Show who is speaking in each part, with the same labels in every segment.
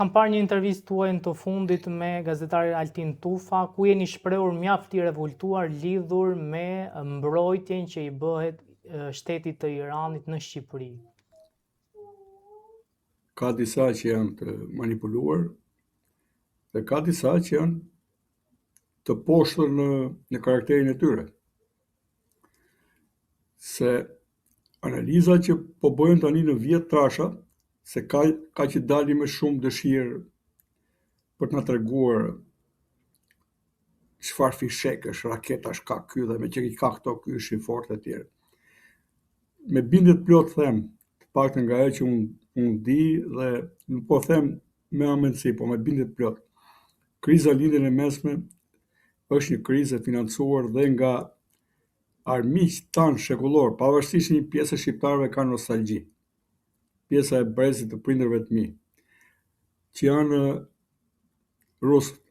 Speaker 1: Kam parë një intervistë tuaj në të fundit me gazetarin Altin Tufa, ku jeni shprehur mjaft i revoltuar lidhur me mbrojtjen që i bëhet shtetit të Iranit në Shqipëri.
Speaker 2: Ka disa që janë të manipuluar dhe ka disa që janë të poshtur në karakterin e tyre. Se analiza që po bëjnë tani në vjet trasha, se ka që dali me shumë dëshirë për të na treguar çfarë fishekësh, raketash ka ky dhe me që i ka këto, ky është i fortë e tjerë. Me bindje të plot them, të paktën nga ajo që unë di dhe nuk po them me amendësi, po me bindje të plot. Kriza lindjen e mesme është një krizë e financuar dhe nga armiq tanë shekullor, pavarësisht një pjesë e shqiptarëve ka nostalgji. Pjesa e brezit të prindërve të mi, që janë rusët.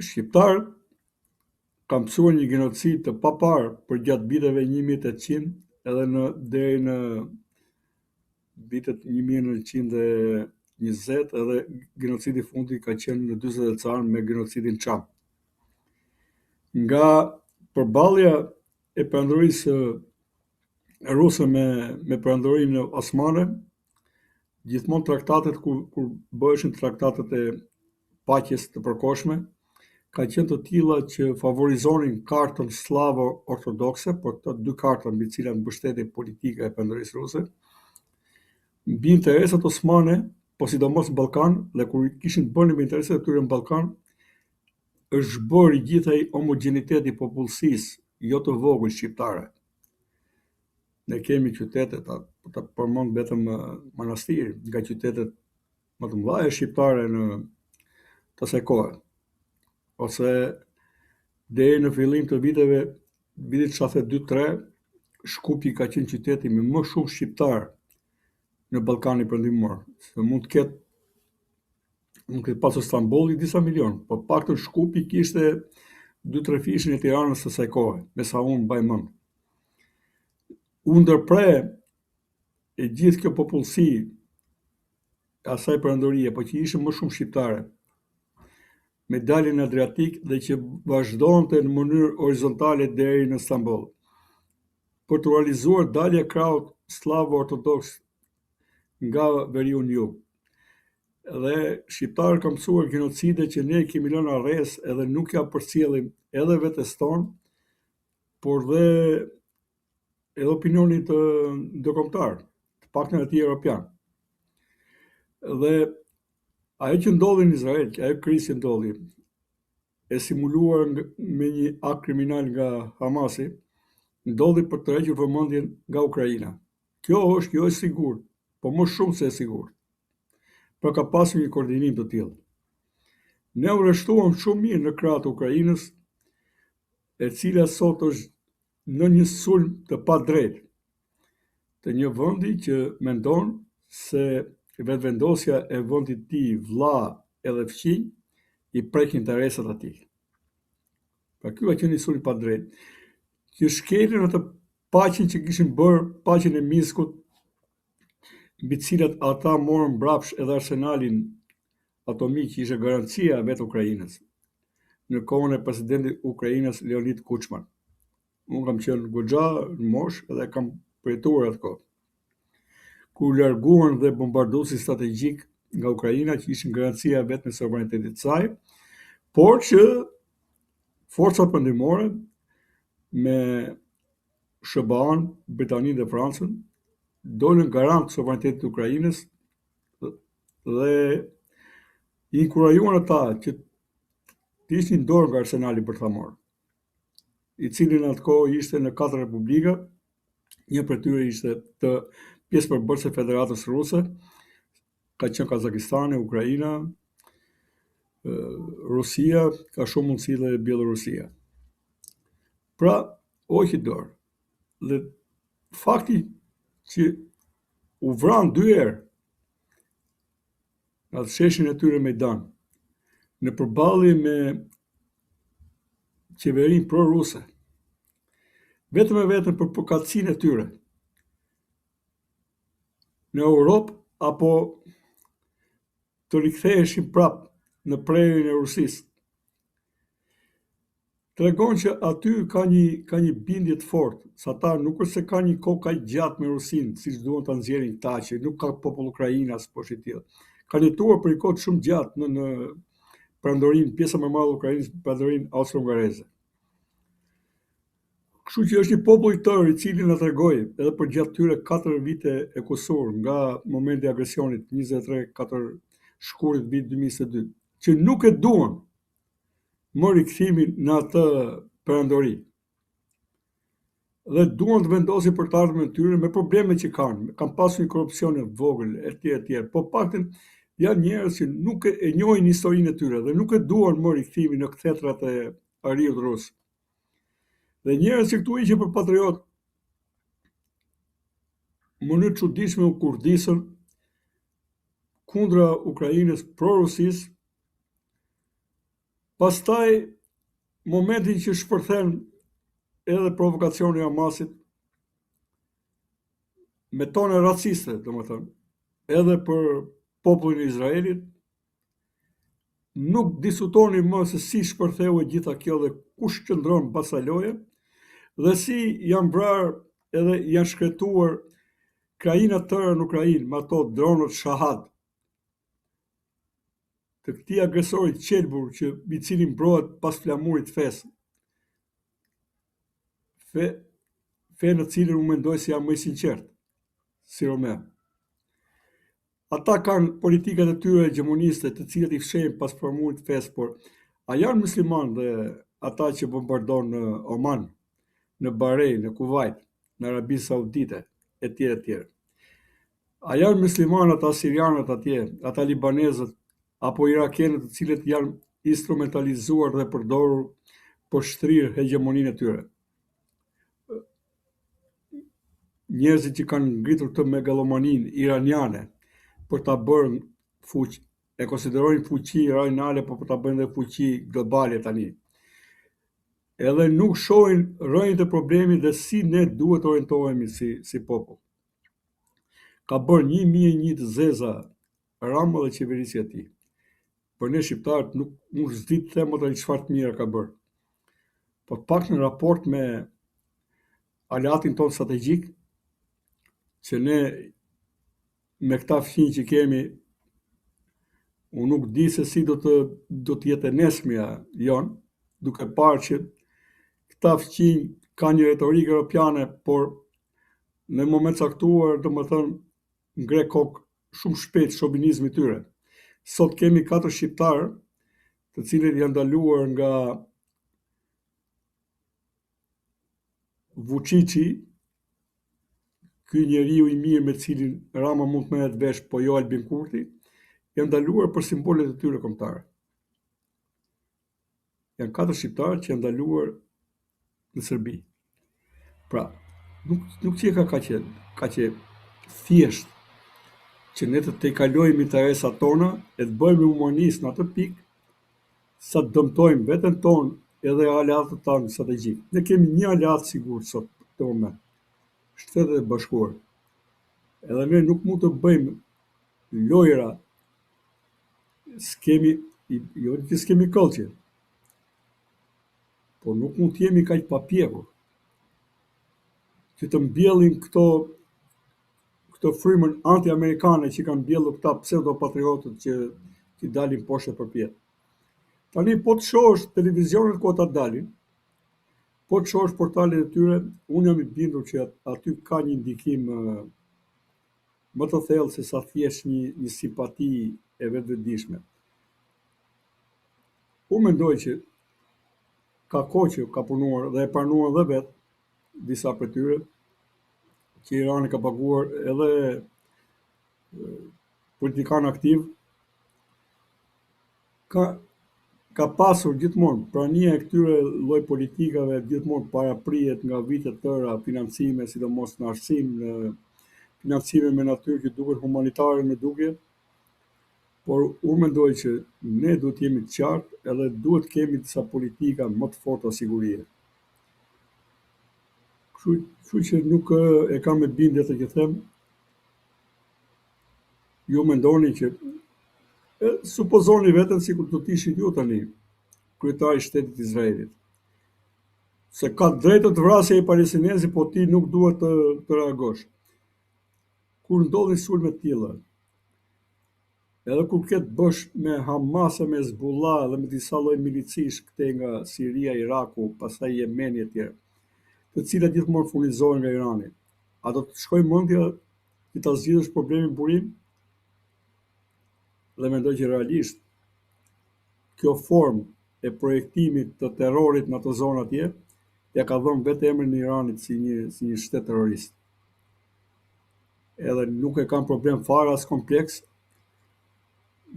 Speaker 2: Shqiptarët kanë mësuar një genocid të papar për gjatë viteve 1800 edhe deri në vitet 1920 edhe genocidi i fundit ka qenë në 40 canë me genocidin Çam. Nga përballja e perandorisë ruse me perandorinë osmane, gjithmonë traktatet kur bëheshin traktatet e paqes të përkohshme, ka qenë të tilla që favorizonin kartën slavo-ortodokse, por këto dy karta mbi të cilat mbështeti politika e perandorisë ruse, mbi interesat osmane, po sidomos në Ballkan, dhe kur kishin bërë me interesat e tyre në Ballkan, është bërë i gjithaj homogjenitet i popullsisë, jo të vogël shqiptare. Ne kemi qytetet, ta përmend vetëm Manastiri, nga qytetet më të mëdha shqiptare në të asaj kohe. Ose deri në fillim të vitit 72-3, Shkupi ka qenë qyteti me më shumë shqiptar në Ballkanin Perëndimor. Se mund të ketë pasur Stambolli disa milion, por paktën Shkupi kishte 2-3 fishin e Tiranës së saj kohe, me sa unë mbaj mend. U ndërpre e gjithë kjo popullsi asaj perandorie, po që ishte më shumë shqiptare, me daljen Adriatik dhe që vazhdonte në mënyrë horizontale deri në Stamboll, për të realizuar dalje krahut slavo-ortodoks nga veriu në jug. Dhe shqiptarët kanë mësuar genocide që ne kemi lënë arres edhe nuk ja përcjellim edhe vetes tonë, por dhe edhe opinionit ndërkombëtar, të paktën atij europian. Dhe ajo që ndodhi në Izrael, ajo krizë që ndodhi, e simuluar me një akt kriminal nga Hamasi, ndodhi për të hequr vëmendjen nga Ukraina. Kjo është sigurt, po më shumë se e sigurt. Por ka pasur një koordinim të tillë. Ne u rreshtuam shumë mirë në krah të Ukrainës, e cila sot është në një sulm të padrejtë të një vendi që mendon se vetvendosja e vendit të tij, vlla edhe fëmijë, i prek interesat atij. Pra ky ka qenë një sulm i padrejtë, që shkelin atë paqen që kishin bërë, paqen e Minskut, mbi të cilat ata morën mbrapsht edhe arsenalin atomik që ishte garancia vetë Ukrainës, në kohën e presidentit Ukrainës Leonid Kuchma. Unë kam qenë goxha në moshë edhe kam përjetuar atë kohë. Kur larguan dhe bombarduesin strategjik nga Ukraina, që ishin garancia vetëm e sovranitetit të saj, por që forcat perëndimore me SBA-n, Britaninë dhe Francën dolën garant sovranitetit të Ukrainës dhe i inkurajuan ata që të ishin dorë nga arsenali për ta marrë, i cili në atë kohë ishte në 4 republika, një prej tyre ishte të pjesëpërbërëse Federatës Ruse, ka qenë Kazakistani, Ukraina, Rusia, ka shumë mundësi dhe Bielorusia. Pra, hoqi dorë. Dhe fakti që u vranë 2 herë në atë sheshin e tyre Mejdan, në përballje me qeverinë pro-ruse, vetëm e vetëm për përkatësinë e tyre, në Europë apo të riktheheshin prap në prerjen e Rusisë. Tregon që aty ka një bindje të fortë, sa ata nuk është se ka një kohë kaq gjatë me Rusinë, siç duan ta nxjerrin këta që nuk ka popull Ukrainas poshtë i tillë. Kanë jetuar për një kohë shumë gjatë në perandorinë, pjesa më e madhe e Ukrainës, perandorinë austro-hungareze. Kështu që është një popull i tërë i cili na tregoi edhe për gjatë këtyre 4 vite e kusur nga momenti i agresionit 23-4 shkurtit vit 2022, që nuk e duan më rikthimin në atë perandori. Dhe duan të vendosin për të ardhmen e tyre me problemet që kanë pasur një korrupsion të vogël etj. Po paktën janë njerëz që nuk e njohin historinë e tyre dhe nuk e duan më rikthimin në kthetrat e ariut rus. Dhe njerëz që këtu ishin për patriot, në mënyrë të çuditshme u kurdisën kundra Ukrainës, pro-Rusisë. Pastaj, momentin që shpërthen edhe provokacioni i Hamasit, me tone raciste, domethënë, edhe për popullin e Izraelit, nuk diskutoni më se si shpërtheu e gjitha kjo dhe kush qëndron pas asaj loje, dhe si janë vrarë edhe janë shkretuar krajina të tëra në Ukrainë me ato dronët Shahad të këtij agresori të qelbur që i cili mbrohet pas flamurit fesë. Fe në cilën unë mendoj se jam më i sinqert, si Romeo. Ata kanë politikat e tyre hegemoniste të cilat i fshehin pas flamurit fesë, por a janë musliman dhe ata që bombardon në Oman, në Bahrein, në Kuvajt, në Arabinë Saudite, etj. A janë musliman ata sirianët atje, ata libanezët, apo irakenët të cilët janë instrumentalizuar dhe përdorur për shtrirë hegemoninë e tyre. Njerëzit që kanë ngritur të megalomaninë iraniane për ta bërë fuqi, e konsiderojnë fuqi rajonale, por për ta bënë dhe fuqi globale tani. Edhe nuk shohin rrënjët e problemit dhe si ne duhet të orientohemi si popull. Ka bërë 1001 të zeza Rama dhe qeverisja e tij. Për ne shqiptarët nuk s'di të them atë çfarë të mira ka bërë. Po pak në raport me aleatin ton strategjik, që ne me këta fqinj që kemi, unë nuk di se si do të jetë nesmja jon, duke parë që këta fqinj kanë një retorikë europiane, por në moment caktuar, domethënë ngre kokë shumë shpejt shovinizmi i tyre. Sot kemi 4 shqiptarë, të cilët janë ndaluar nga Vučići, ky njeriu i mirë me cilin Rama mund të merret vesh, po jo Albin Kurti, janë ndaluar për simbolet e tyre kombëtare. Janë 4 shqiptarë që janë ndaluar në Serbi. Pra, nuk që ka kaq e thjesht që ne të tejkalojmë interesat tona e të bëjmë humanistë në atë pikë sa të dëmtojmë veten tonë edhe aleatët tanë strategjik. Ne kemi një aleat sigur sot në këtë moment, Shtetet e Bashkuara. Edhe ne nuk mund të bëjmë lojra, jo që s'kemi këllqe, por nuk mund të jemi kaq papjekur që të mbjellin këto frymën anti-amerikane që kanë mbjellur këta pseudo-patriotët që dalin poshtë për pjetë. Tani po të shohësh televizionet ku ata dalin, po të shohësh portalet e tyre, unë jam i bindur që aty ka një ndikim më të thellë se sa thjesht një simpati e vetëdijshme. Unë mendoj që ka kohë që ka punuar dhe e pranuar dhe vetë disa prej tyre, që Irani ka paguar edhe politikan aktiv, ka pasur gjithmonë prania e këtyre lloj politikave, gjithmonë paraprihet nga vite të tëra financime, sidomos në arsim, në financime me natyrë që duken humanitare në dukje, por unë mendoj që ne duhet jemi të qartë edhe duhet kemi disa politika më të forta sigurie. Kështu që nuk e kam me bindje atë që them, ju mendoni që supozoni veten sikur do të ishin ju tani kryetari i shtetit Izraelit. Se ka drejtë të vrasje i palestinezi, po ti nuk duhet të reagosh. Kur ndodhin sulme të tilla, edhe kur ketë bësh me Hamas e me Hezbollah dhe me disa lloj milicish këtej nga Siria, Iraku, pastaj Jemeni e tjerë, të cilat gjithmonë furnizohen nga Irani, a do të shkojë mendja që ta zgjidhësh problemin burim? Dhe mendoj që realisht kjo formë e projektimit të terrorit në ato zonë atje, ja ka dhënë vetë emrin e Iranit si një shtet terrorist. Edhe nuk e kanë problem fare as kompleks,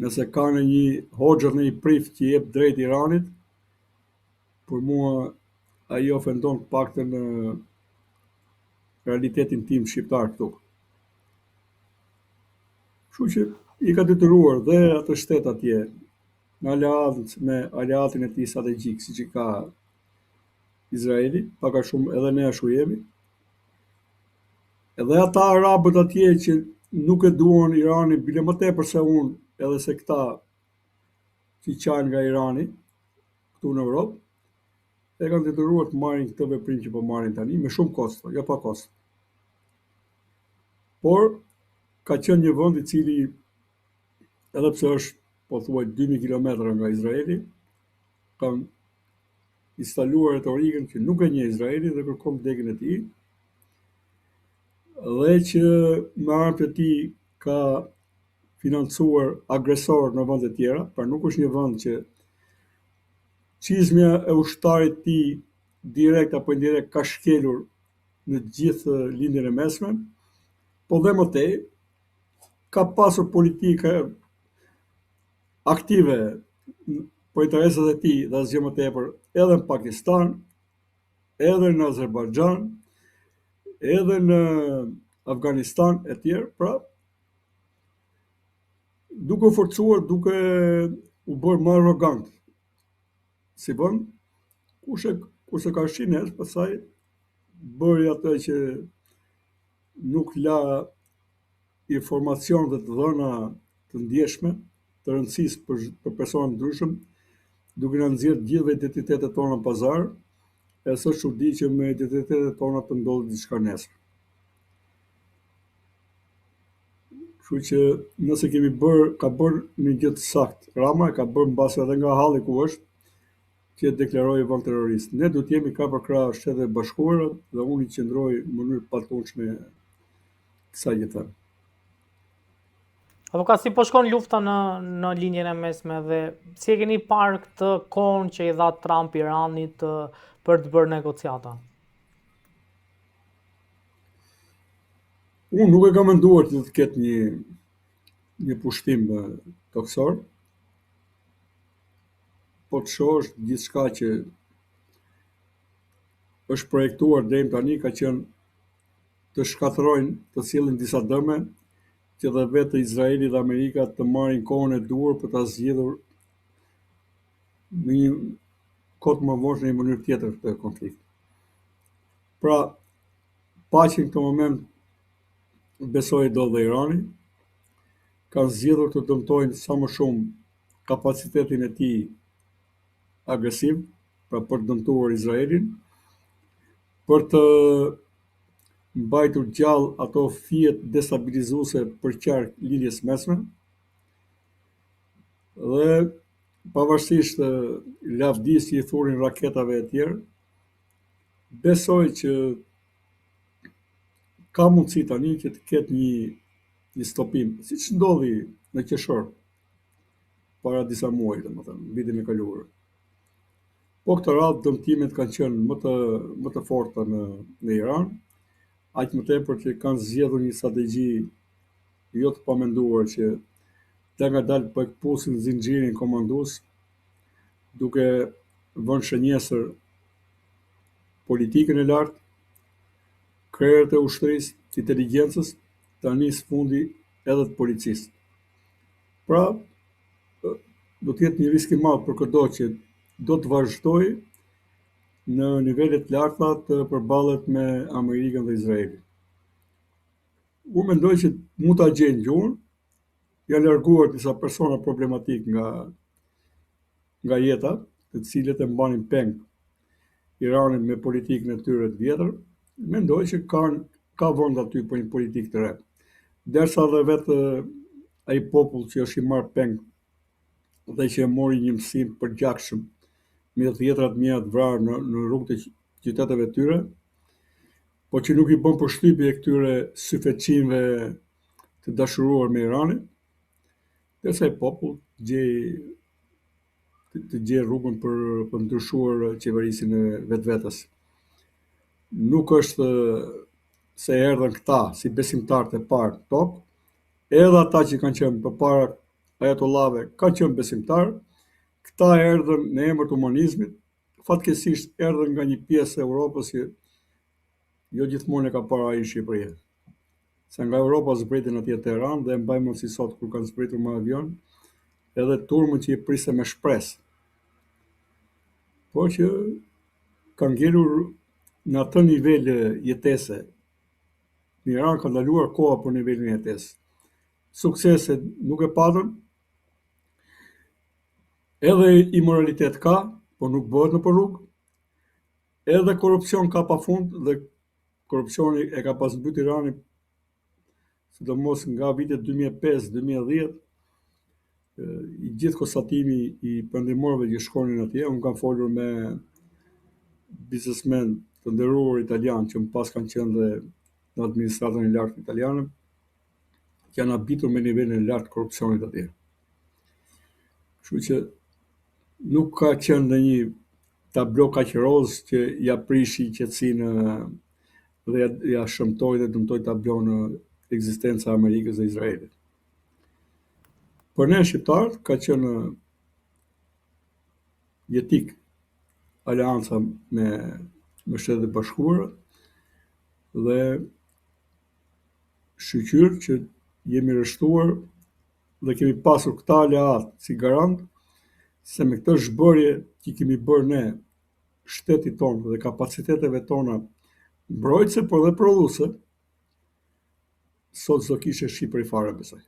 Speaker 2: nëse ka në një hoxhë në një prif që jep drejt Iranit, për mua ai ofendon të paktën në realitetin tim shqiptar këtu. Kështu që i ka detyruar dhe atë shtet atje me aleatin e tij strategjik, siç i ka Izraeli, pak a shumë edhe ne ashtu jemi. Edhe ata arabët atje që nuk e duan Iranin, bile më tepër se unë, edhe se këta që qajnë nga Irani, këtu në Europë, e kanë detyruar të marrin këtë veprim që po marrin tani, me shumë kosto, jo pa kosto. Por, ka qenë një vend i cili, edhe pse është, po thuaj, 2000 kilometra nga Izraeli, kanë instaluar retorikën që nuk e njeh Izraeli dhe kërkon vdekjen e tij, dhe që me anë të tij ka financuar agresor në vende tjera, pra nuk është një vend që çizmja e ushtarit të tij direkt apo indirekt ka shkelur në të gjithë lindjen e mesme, po dhe më tej ka pasur politikë aktive për interesat e tij dhe asgjë më tepër edhe në Pakistan, edhe në Azerbajxhan, edhe në Afganistan e tjerë, pra duke u forcuar, duke u bërë më arrogant si vend, kurse ka shines, pastaj bëri atë që nuk la informacion dhe të dhëna të ndjeshme, të rëndësisë për persona ndryshëm, duke na nxjerrë gjithëve identitetet tona në pazar, e s'është çudi që me identitetet tona të ndodhë diçka nesër. Kështu që nëse ka bërë një gjë të saktë, Rama e ka bërë mbasi edhe nga halli ku është, që e deklaroi vend terrorist. Ne duhet jemi krah për krah Shtetet e Bashkuara dhe unë i qëndroj në mënyrë patundshme kësaj që them.
Speaker 1: Apo ka si po shkon lufta në linjën e mesme dhe si e keni parë këtë kohën që i dha Trump Iranit për të bërë negociata?
Speaker 2: Unë nuk e kam menduar që të ketë një pushtim toksor, po të shohësh gjithçka që është projektuar deri tani ka qenë të shkatërrojnë, të sjellin disa dëme, që dhe vetë Izraeli dhe Amerika të marrin kohën e duhur për ta zgjidhur në një kohë më vonë në një mënyrë tjetër këtë konflikt. Pra, paqen në këtë moment besoj do dhe Irani, kanë zgjedhur të dëmtojnë sa më shumë kapacitetin e tij agresiv, pra për të dëmtuar Izraelin, për të mbajtur gjallë ato fijet destabilizuese për qark lindjes mesme, dhe pavarësisht lavdisë që i thurin raketave e tjerë, besoj që ka mundësi tani që të ketë një stopim, siç ndodhi në qershor para disa muaj, domethënë, vitin e kaluar. Po këtë radhë dëmtimet kanë qenë më të forta në Iran, aq më tepër që kanë zgjedhur një strategji jo të pamenduar që ngadalë po e këpusin zinxhirin komandues, duke vënë shënjesër politikën e lartë, krerët e ushtrisë, inteligjencës, tani sfundi edhe të policisë. Pra, do të jetë një risk i madh për këdo që do të vazhdojë në nivele të larta të përballet me Amerikën dhe Izraelin. Unë mendoj që mund ta gjejnë gjuhën, janë larguar disa persona problematik nga jeta, të cilët e mbanin peng Iranin me politikën e tyre të vjetër, mendoj që ka vend aty për një politikë të re. Derisa dhe vetë ai popull që është i marrë peng dhe që e mori një mësim përgjakshëm me dhjetra të mijëra të vrarë në rrugët e qyteteve të tyre, po që nuk i bën përshtypje këtyre syfetçinëve të dashuruar me Iranin, derisa ai popull të gjej rrugën për ndryshuar qeverisin e vetvetes. Nuk është se erdhën këta si besimtarët e parë në tokë, edhe ata që kanë qenë përpara ajatollave kanë qenë besimtarë, këta erdhën në emër të humanizmit, fatkeqësisht erdhën nga një pjesë e Europës që jo gjithmonë e ka parë ai në Shqipëri. Se nga Europa zbritin atje në Tiranë dhe mbaj mend si sot kur kanë zbritur me avion, edhe turmën që i priste me shpresë. Por që kanë ngelur në atë nivel jetese. Në Iran ka ndaluar koha për nivelin e jetesë. Suksese nuk e patën, edhe imoralitet ka, por nuk bëhet në rrugë, edhe korrupsion ka pafund dhe korrupsioni e ka pasmbyt Iranin, sidomos nga vitet 2005-2010, i gjithë konstatimi i perëndimorëve që shkonin atje, unë kam folur me biznesmen të nderuar italian që më pas kanë qenë dhe në administratën e lartë italiane, që janë habitur me nivelin e lartë të korrupsionit atje. Kështu që nuk ka qenë ndonjë tablo kaq roz që ja prishi qetësinë dhe ja shëmtoi dhe dëmtoi tablon ekzistenca e Amerikës dhe Izraelit. Për ne shqiptarët ka qenë jetik aleanca me Shtetet e Bashkuara dhe shqyr që jemi rreshtuar dhe kemi pasur këta aleat si garant se me këtë zhbërje që kemi bërë ne shtetit tonë dhe kapaciteteve tona mbrojtëse por dhe prodhuese, sot s'do kishte Shqipëri fare besoj.